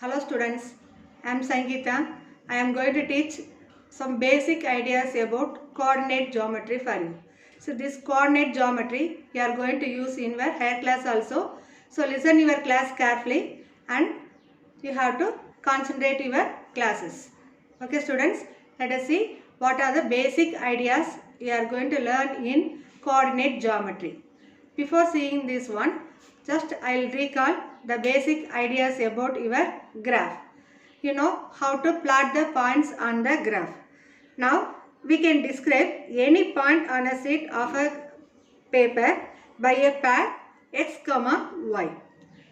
Hello students, I am Sangeeta. I am going to teach some basic ideas about coordinate geometry for you. So this coordinate geometry you are going to use in your higher class also. So listen your class carefully and you have to concentrate your classes. Okay students, let us see what are the basic ideas you are going to learn in coordinate geometry. Before seeing this one, just I will recall the basic ideas about your graph. You know how to plot the points on the graph. Now we can describe any point on a sheet of a paper by a pair x comma y.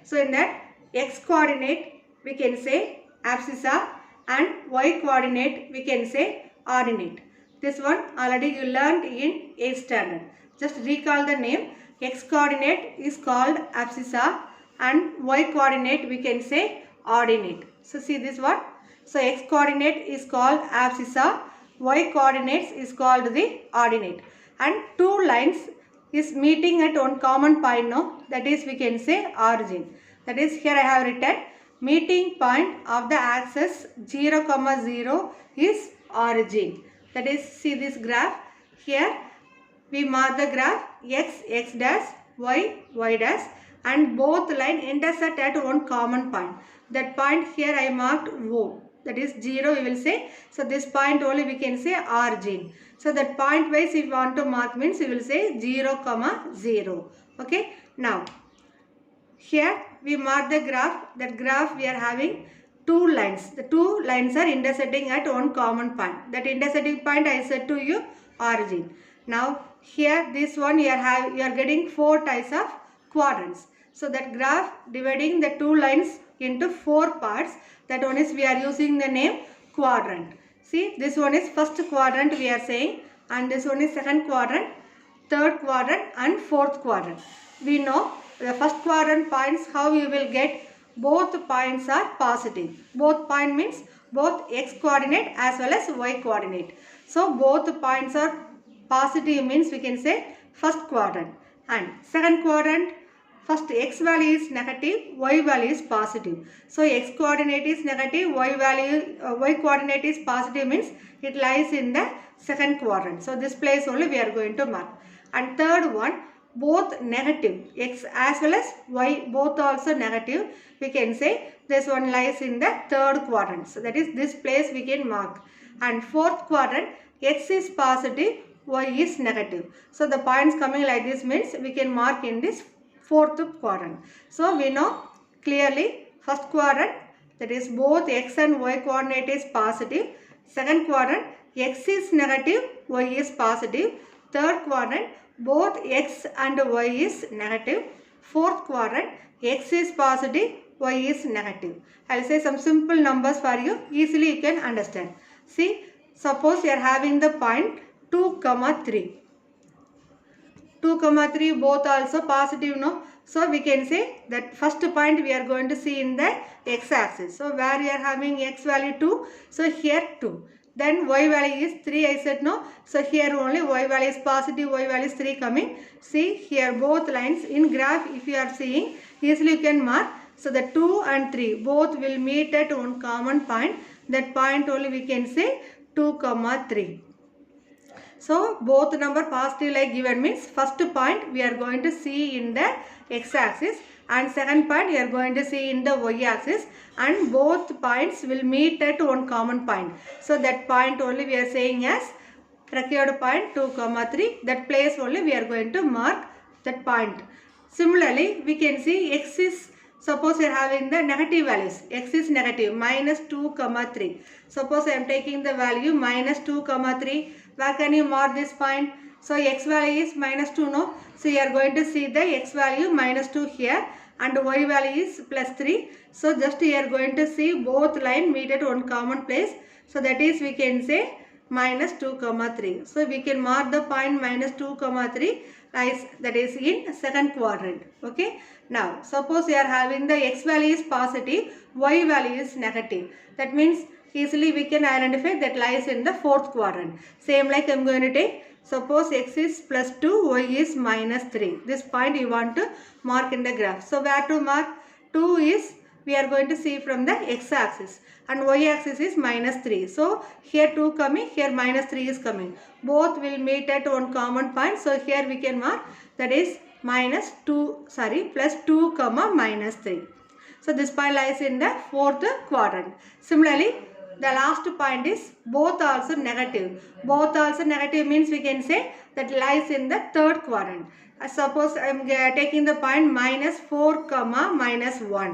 So in that x coordinate we can say abscissa and y coordinate we can say ordinate. This one already you learned in 8th standard. Just recall the name. X coordinate is called abscissa and y coordinate we can say ordinate. So see this one. So x coordinate is called abscissa, y coordinates is called the ordinate, and two lines is meeting at one common point, no, that is we can say origin. That is here I have written meeting point of the axis 0, 0 is origin. That is, see this graph here. We mark the graph x dash, y dash, and both line intersect at one common point. That point here I marked O. That is 0 we will say. So this point only we can say origin. So that point wise if you want to mark means we will say 0, 0. Okay. Now here we mark the graph. That graph we are having two lines. The two lines are intersecting at one common point. That intersecting point I said to you origin. Now here this one you are getting four types of quadrants. So that graph dividing the two lines into four parts. That one is we are using the name quadrant. See, this one is first quadrant we are saying, and this one is second quadrant, third quadrant and fourth quadrant. We know the first quadrant points how you will get both points are positive. Both point means both x coordinate as well as y coordinate. So both points are positive means we can say first quadrant, and second quadrant first x value is negative, y value is positive. So x coordinate is negative, y coordinate is positive means it lies in the second quadrant. So this place only we are going to mark. And third one both negative, x as well as y both also negative, we can say this one lies in the third quadrant. So that is this place we can mark. And fourth quadrant x is positive, y is negative. So the points coming like this means we can mark in this fourth quadrant. So we know clearly first quadrant, that is both x and y coordinate is positive. Second quadrant x is negative, y is positive. Third quadrant both x and y is negative. Fourth quadrant x is positive, y is negative. I will say some simple numbers for you, easily you can understand. See, suppose you are having the point 2, 3. 2, 3 both also positive, no? So we can say that first point we are going to see in the x-axis. So where we are having x value 2, so here 2. Then y value is 3 I said, no? So here only y value is positive, y value is 3 coming. See here both lines in graph if you are seeing, easily you can mark. So the 2 and 3 both will meet at one common point. That point only we can say 2, 3. So both number positive like given means first point we are going to see in the x-axis and second point we are going to see in the y-axis, and both points will meet at one common point. So that point only we are saying as required point 2, 3. That place only we are going to mark that point. Similarly we can see x is, suppose we are having the negative values. X is negative minus 2, 3. Suppose I am taking the value minus 2, 3. Where can you mark this point? So x value is minus 2, no? So you are going to see the x value minus 2 here and y value is plus 3. So just you are going to see both line meet at one common place. So that is we can say minus 2, 3. So we can mark the point minus 2, 3 lies, that is in second quadrant. Okay. Now suppose you are having the x value is positive, y value is negative. That means easily we can identify that lies in the fourth quadrant. Same like I am going to take, suppose x is plus 2, y is minus 3. This point you want to mark in the graph. So where to mark? 2 is we are going to see from the x-axis, and y-axis is -3. So here 2 coming, here -3 is coming. Both will meet at one common point. So here we can mark, that is plus 2 comma -3. So this point lies in the fourth quadrant. Similarly, the last point is both also negative. Both also negative means we can say that lies in the third quadrant. Suppose I am taking the point -4 comma -1.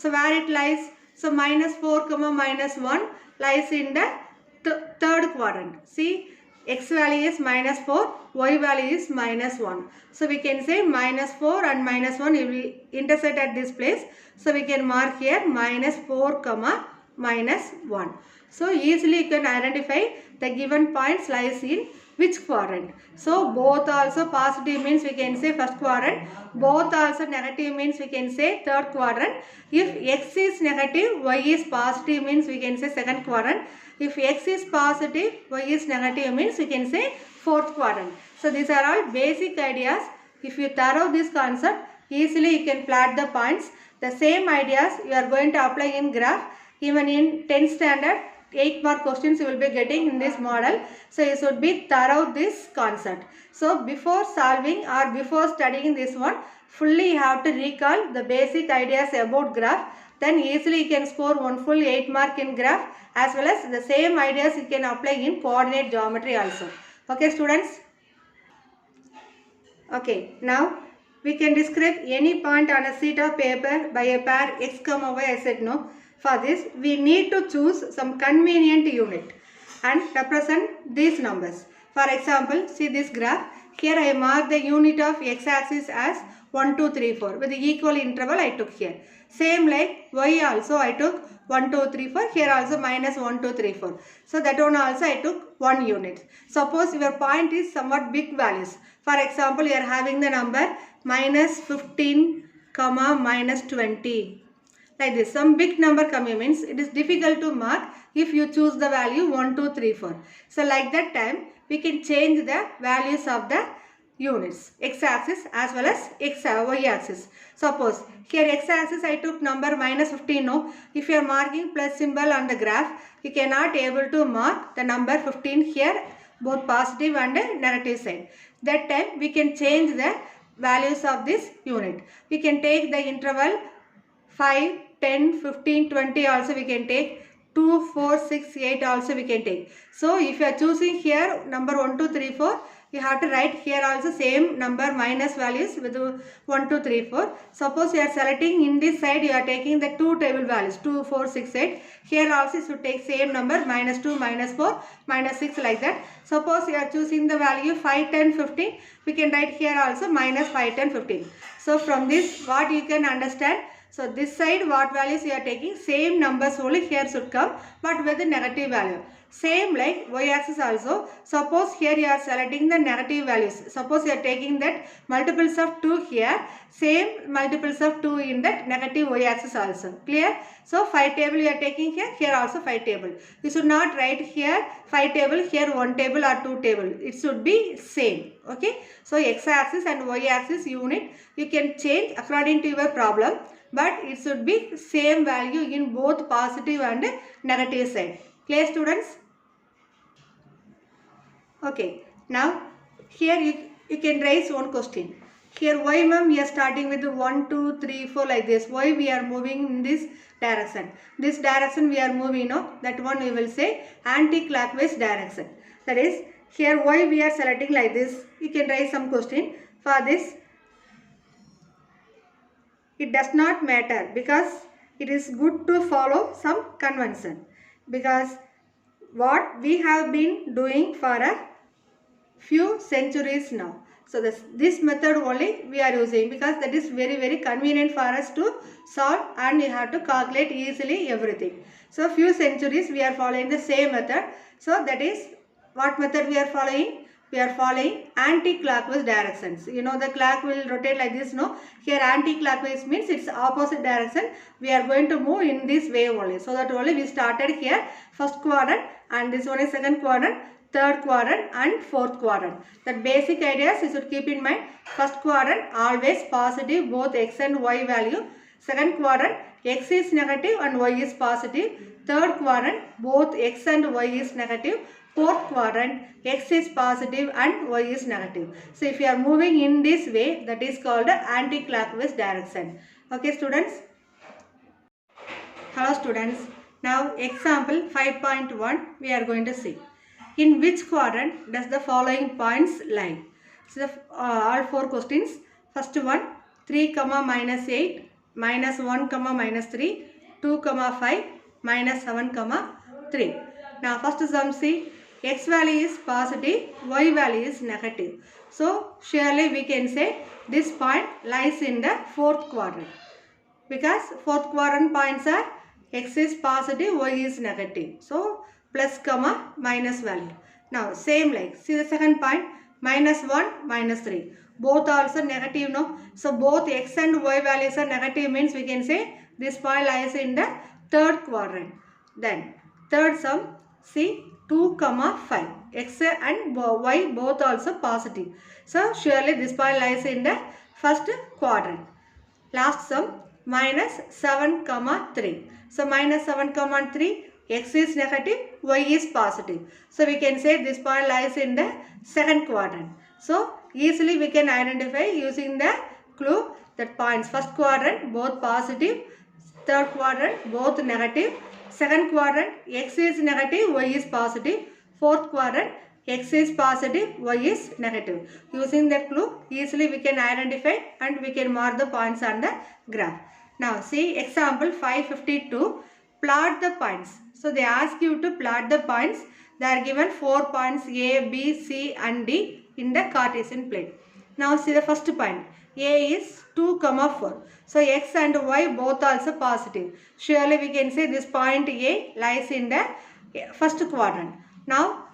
So where it lies? So -4 comma -1 lies in the third quadrant. See, x value is -4, y value is -1. So we can say -4 and -1 will intersect at this place. So we can mark here -4 comma -1. So easily you can identify the given points lies in which quadrant. So both also positive means we can say first quadrant. Both also negative means we can say third quadrant. If x is negative, y is positive means we can say second quadrant. If x is positive, y is negative means we can say fourth quadrant. So these are all basic ideas. If you thorough this concept, easily you can plot the points. The same ideas you are going to apply in graph. Even in 10th standard, 8 mark questions you will be getting in this model. So you should be thorough this concept. So before solving or before studying this one, fully you have to recall the basic ideas about graph. Then easily you can score one full 8 mark in graph, as well as the same ideas you can apply in coordinate geometry also. Okay students? Okay, now we can describe any point on a sheet of paper by a pair x comma y. I said no. For this, we need to choose some convenient unit and represent these numbers. For example, see this graph. Here I mark the unit of x-axis as 1, 2, 3, 4 with the equal interval I took here. Same like y also I took 1, 2, 3, 4. Here also -1, 2, 3, 4. So that one also I took 1 unit. Suppose your point is somewhat big values. For example, you are having the number -15 comma -20. Like this, some big number coming means it is difficult to mark if you choose the value 1, 2, 3, 4. So like that time, we can change the values of the units, x-axis as well as y-axis. Suppose here x-axis I took number -15. No, if you are marking plus symbol on the graph, you cannot able to mark the number 15 here, both positive and negative side. That time we can change the values of this unit. We can take the interval 5, 10, 15, 20 also we can take. 2, 4, 6, 8 also we can take. So if you are choosing here number 1, 2, 3, 4, you have to write here also same number minus values with 1, 2, 3, 4. Suppose you are selecting in this side, you are taking the 2 table values 2, 4, 6, 8. Here also you should take same number -2, -4, -6 like that. Suppose you are choosing the value 5, 10, 15. We can write here also -5, 10, 15. So from this what you can understand. So this side what values you are taking, same numbers only here should come, but with the negative value. Same like y-axis also. Suppose here you are selecting the negative values. Suppose you are taking that multiples of 2 here, same multiples of 2 in that negative y-axis also. Clear? So 5 table you are taking here, here also 5 table. You should not write here 5 table, here 1 table or 2 table. It should be same. Okay? So x-axis and y-axis unit you can change according to your problem, but it should be same value in both positive and negative side. Clear students? Okay, now here you can raise one question. Here why ma'am we are starting with 1, 2, 3, 4 like this. Why we are moving in this direction? This direction we are moving, no? That one we will say anti-clockwise direction. That is, here why we are selecting like this. You can raise some question. For this, it does not matter because it is good to follow some convention. Because what we have been doing for a few centuries now. So this method only we are using because that is very convenient for us to solve, and we have to calculate easily everything. So few centuries we are following the same method. So that is what method we are following? We are following anti-clockwise directions. You know the clock will rotate like this, no? Here anti-clockwise means it's opposite direction. We are going to move in this way only. So that only we started here first quadrant, and this one is second quadrant, third quadrant and fourth quadrant. That basic ideas you should keep in mind. First quadrant always positive, both x and y value. Second quadrant x is negative and y is positive. Third quadrant, both x and y is negative. Fourth quadrant, x is positive and y is negative. So if you are moving in this way, that is called anti-clockwise direction. Okay students? Hello students. Now example 5.1 we are going to see. In which quadrant does the following points lie? So all four questions. First one, 3, minus 8, minus 1, minus 3, 2, 5, minus 7, 3. Now first sum, see, x value is positive, y value is negative. So surely we can say this point lies in the fourth quadrant. Because fourth quadrant points are x is positive, y is negative. So plus, minus value. Now same like, see the second point, minus 1, minus 3. Both also negative, no? So both x and y values are negative, means we can say this point lies in the third quadrant. Then third sum, see 2, 5. X and y both also positive. So surely this point lies in the first quadrant. Last sum, minus 7, 3. So minus 7, 3, x is negative, y is positive. So we can say this point lies in the second quadrant. So easily we can identify using the clue that points first quadrant both positive, third quadrant both negative, second quadrant x is negative, y is positive, fourth quadrant x is positive, y is negative. Using that clue easily we can identify and we can mark the points on the graph. Now see example 552, plot the points. So they ask you to plot the points. They are given 4 points A, B, C and D in the Cartesian plane. Now see the first point, A is 2, 4. So x and y both also positive. Surely we can say this point A lies in the first quadrant. Now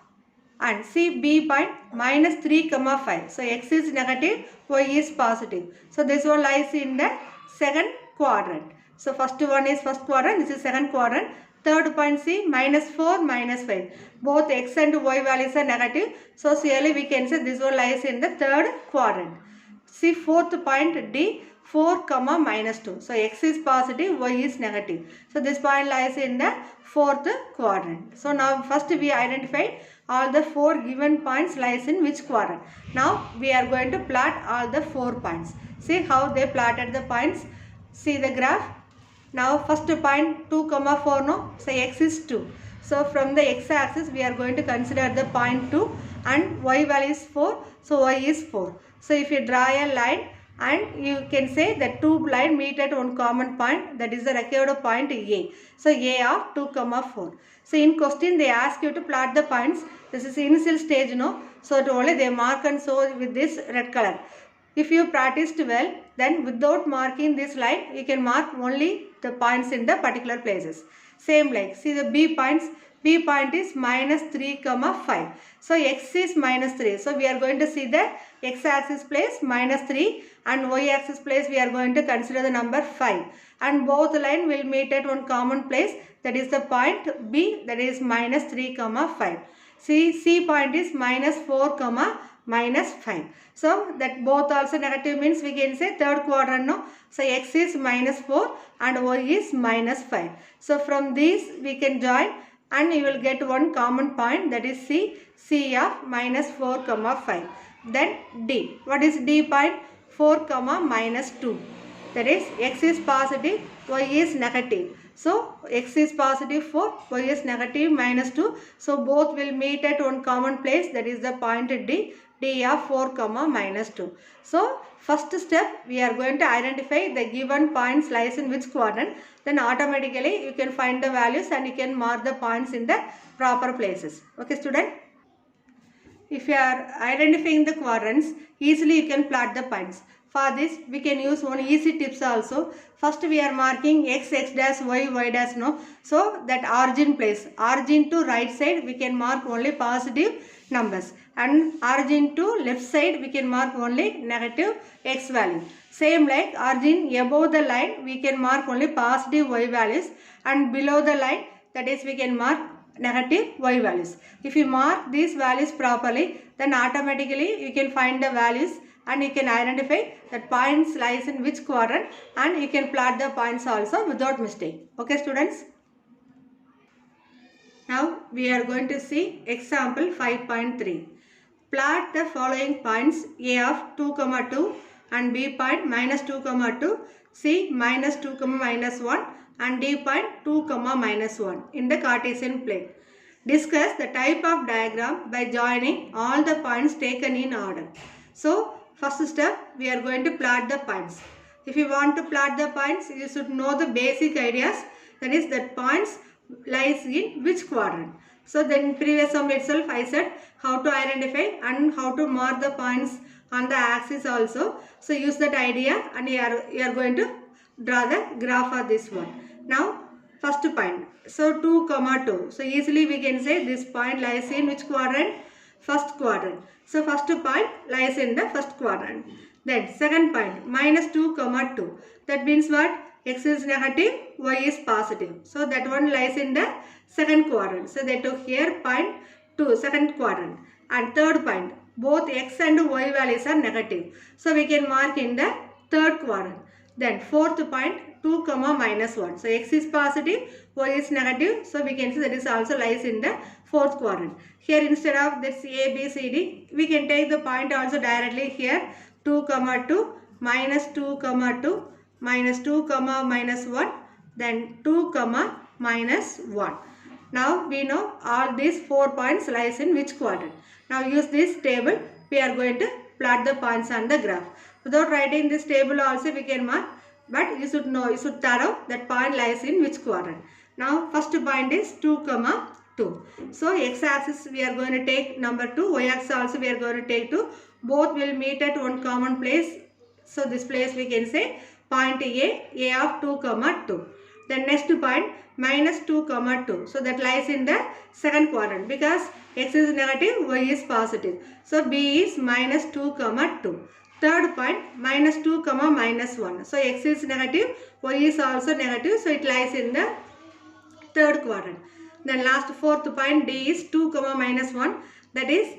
and see B point, minus 3, 5. So x is negative, y is positive. So this one lies in the second quadrant. So first one is first quadrant, this is second quadrant. Third point, see, minus 4, minus 5. Both x and y values are negative. So surely we can say this one lies in the third quadrant. See fourth point D, 4, minus 2. So x is positive, y is negative. So this point lies in the fourth quadrant. So now first we identified all the 4 given points lies in which quadrant. Now we are going to plot all the 4 points. See how they plotted the points. See the graph. Now first point 2, 4, no? So x is 2. So from the x axis we are going to consider the point 2 and y value is 4. So y is 4. So if you draw a line and you can say that two lines meet at one common point, that is the required point A. So A of 2, 4. So in question they ask you to plot the points. This is initial stage, no? So only they mark and show with this red color. If you practiced well, then without marking this line, you can mark only the points in the particular places. Same like, see the B points. B point is minus 3, 5. So x is minus 3. So we are going to see the x axis place minus 3 and y axis place we are going to consider the number 5. And both line will meet at one common place, that is the point B, that is minus 3, 5. See C point is minus 4, minus 5. So that both also negative means we can say third quadrant, no? So x is minus 4 and y is minus 5. So from these we can join and you will get one common point, that is C of minus 4, 5. Then D. What is D point? 4, minus 2. That is x is positive, y is negative. So x is positive 4, y is negative minus 2. So both will meet at one common place, that is the point D. D of 4, minus 2. So first step we are going to identify the given points lies in which quadrant. Then automatically you can find the values and you can mark the points in the proper places. Okay student? If you are identifying the quadrants, easily you can plot the points. For this we can use one easy tips also. First we are marking x dash, y dash, no. So that origin place, origin to right side we can mark only positive numbers. And origin to left side we can mark only negative x value. Same like origin above the line we can mark only positive y values and below the line, that is we can mark negative y values. If you mark these values properly, then automatically you can find the values and you can identify that points lies in which quadrant, and you can plot the points also without mistake. Okay students. Now we are going to see example 5.3. Plot the following points A of 2, 2 and B point minus 2, 2, C minus 2, minus 1 and D point 2, minus 1 in the Cartesian plane. Discuss the type of diagram by joining all the points taken in order. So, first step we are going to plot the points. If you want to plot the points, you should know the basic ideas, that is that points lies in which quadrant. So then previous sum itself I said how to identify and how to mark the points on the axis also. So use that idea and you are going to draw the graph for this one. Now first point. So 2, 2. So easily we can say this point lies in which quadrant? First quadrant. So first point lies in the first quadrant. Then second point minus 2, 2. That means what? X is negative, Y is positive. So that one lies in the second quadrant. So they took here point 2, second quadrant. And third point, both X and Y values are negative. So we can mark in the third quadrant. Then fourth point 2, minus 1. So X is positive, Y is negative. So we can see that is also lies in the fourth quadrant. Here instead of this A, B, C, D, we can take the point also directly here 2, 2, minus 2, 2. Minus 2, minus 1, then 2, minus 1. Now we know all these 4 points lies in which quadrant. Now use this table, we are going to plot the points on the graph. Without writing this table also we can mark, but you should know, you should thorough that point lies in which quadrant. Now first point is 2, 2. So x-axis we are going to take number 2, y-axis also we are going to take 2. Both will meet at one common place. So this place we can say point A of 2, 2. Then next point minus 2, 2. So that lies in the second quadrant because X is negative, Y is positive. So B is minus 2, 2. Third point minus 2, minus 1. So X is negative, Y is also negative. So it lies in the third quadrant. Then last fourth point D is 2, minus 1. That is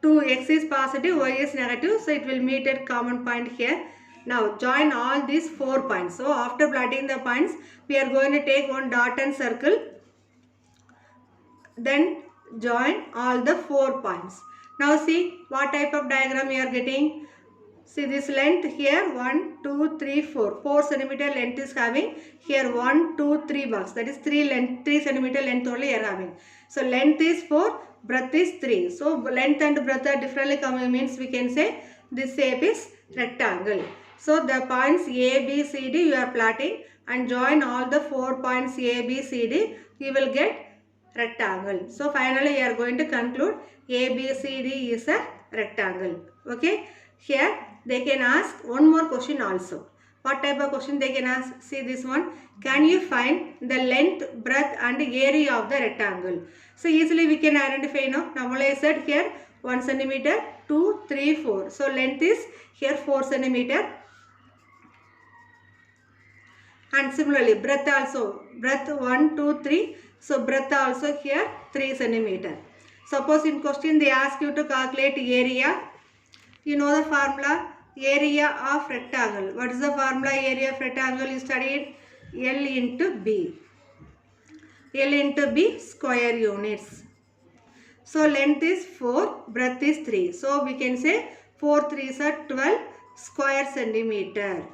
2, X is positive, Y is negative. So it will meet at common point here. Now join all these 4 points. So after plotting the points, we are going to take one dot and circle. Then join all the 4 points. Now see what type of diagram you are getting. See this length here 1, 2, 3, 4. 4 centimeter length is having. Here 1, 2, 3 box. That is 3 centimeter length only you are having. So length is 4, breadth is 3. So length and breadth are differently coming means we can say this shape is rectangle. So the points A, B, C, D you are plotting and join all the 4 points A, B, C, D, you will get rectangle. So finally you are going to conclude A, B, C, D is a rectangle. Okay. Here they can ask one more question also. What type of question they can ask? See this one. Can you find the length, breadth and area of the rectangle? So easily we can identify now. Now I said here 1 centimeter, 2, 3, 4. So length is here 4 centimeter. And similarly breadth also, breadth 1, 2, 3. So breadth also here 3 centimeter. Suppose in question they ask you to calculate area. You know the formula area of rectangle. What is the formula area of rectangle? You studied L into B. L into B square units. So length is 4, breadth is 3. So we can say 4 3s are 12 square centimeter.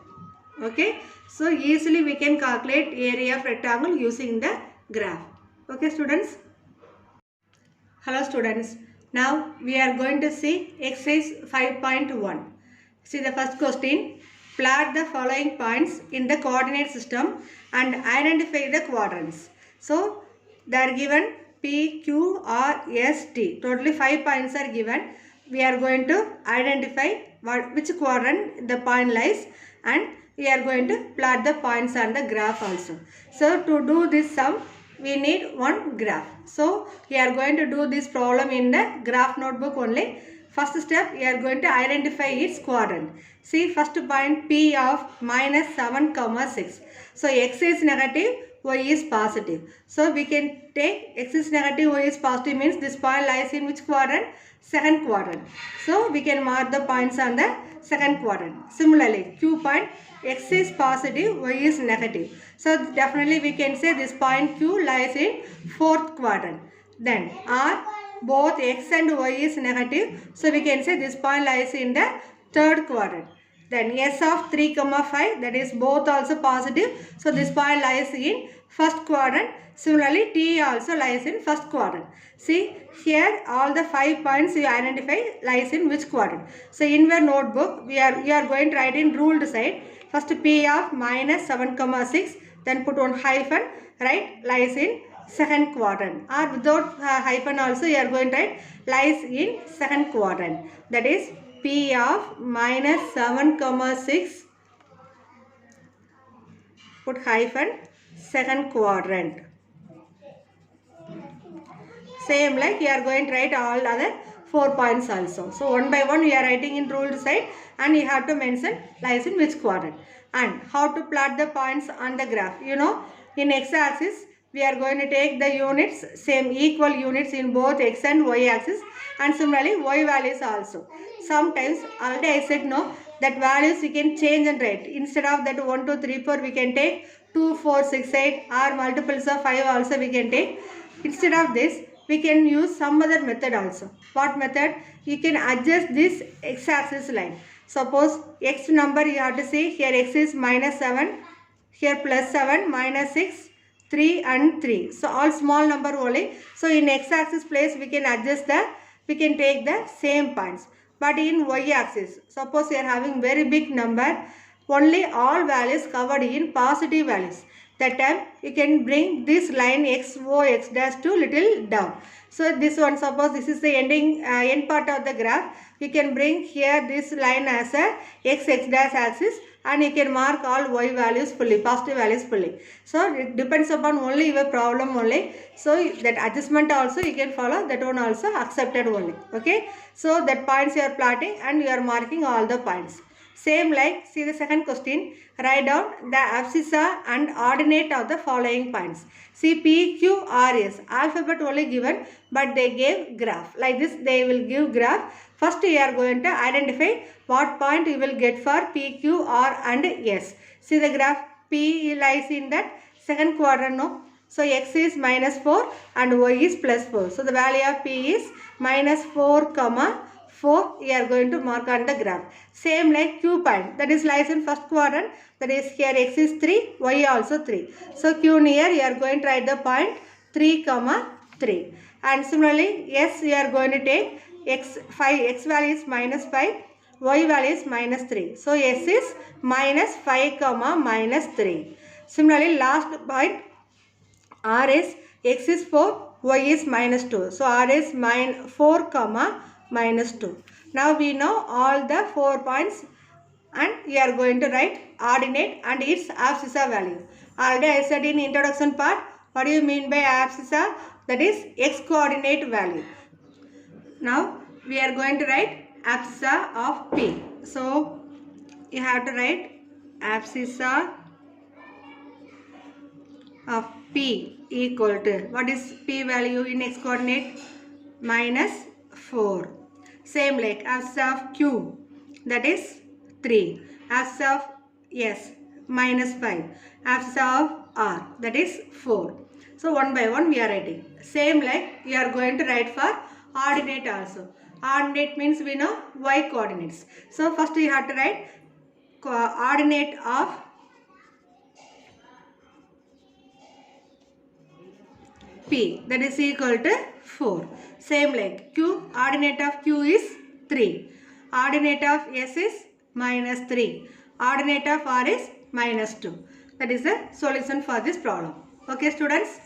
Okay. So easily we can calculate area of rectangle using the graph. Okay students. Hello students. Now we are going to see exercise 5.1. See the first question. Plot the following points in the coordinate system and identify the quadrants. So they are given P, Q, R, S, T. Totally 5 points are given. We are going to identify which quadrant the point lies and we are going to plot the points on the graph also. So to do this sum, we need one graph. So we are going to do this problem in the graph notebook only. First step, we are going to identify its quadrant. See first point P of minus 7, 6. So X is negative, y is positive. So we can take x is negative, y is positive means this point lies in which quadrant? Second quadrant. So we can mark the points on the second quadrant. Similarly, Q point, x is positive, y is negative. So definitely we can say this point Q lies in fourth quadrant. Then R, both x and y is negative. So we can say this point lies in the third quadrant. Then S of 3, 5, that is both also positive. So this point lies in first quadrant. Similarly, T also lies in first quadrant. See, here all the 5 points you identify lies in which quadrant. So in your notebook, you are going to write in ruled side. First P of minus 7, 6, then put one hyphen, right, lies in second quadrant. Or without hyphen also you are going to write lies in second quadrant. That is P of minus 7, 6, put hyphen, second quadrant. Same like you are going to write all other 4 points also. So one by one we are writing in ruled side and you have to mention lies in which quadrant. And how to plot the points on the graph. You know, in x-axis we are going to take the units, same equal units in both x and y axis, and similarly y values also. Sometimes already I said no, that values we can change and write. Instead of that 1, 2, 3, 4 we can take 2, 4, 6, 8 or multiples of 5 also we can take. Instead of this we can use some other method also. What method? You can adjust this x-axis line. Suppose x number you have to see, here x is minus 7, here plus 7, minus 6, 3 and 3. So all small number only. So in x-axis place we can adjust we can take the same points. But in y-axis, suppose you are having very big number, only all values covered in positive values. That time you can bring this line x, o, x dash to little down. So this one, suppose this is the end part of the graph, you can bring here this line as a x dash axis and you can mark all y values fully, positive values fully. So it depends upon only your problem only. So that adjustment also you can follow, that one also accepted only. Okay. So that points you are plotting and you are marking all the points. Same like, see the second question, write down the abscissa and ordinate of the following points. See P, Q, R, S, alphabet only given but they gave graph. Like this they will give graph. First you are going to identify what point you will get for P, Q, R and S. See the graph, P lies in that second quadrant, no? So x is minus 4 and y is plus 4. So the value of P is minus 4, 4 you are going to mark on the graph. Same like Q point, that is lies in first quadrant, that is here x is 3, y also 3. So Q near you are going to write the point 3, 3. And similarly S you are going to take x value is minus 5, y value is minus 3. So S is minus 5, minus 3. Similarly last point R is x is 4, y is minus 2. So R is 4, minus 2. Now we know all the 4 points and you are going to write ordinate and its abscissa value. Already I said in introduction part, what do you mean by abscissa? That is x coordinate value. Now we are going to write abscissa of P. So you have to write abscissa of P equal to, what is P value in x coordinate? Minus 4. Same like abscissa of Q, that is 3. Abscissa of S, minus 5. Abscissa of R, that is 4. So one by one we are writing. Same like you are going to write for ordinate also. Ordinate means we know y coordinates. So first you have to write ordinate of P, that is equal to 4. Same like Q, ordinate of Q is 3. Ordinate of S is minus 3. Ordinate of R is minus 2. That is the solution for this problem. Okay students.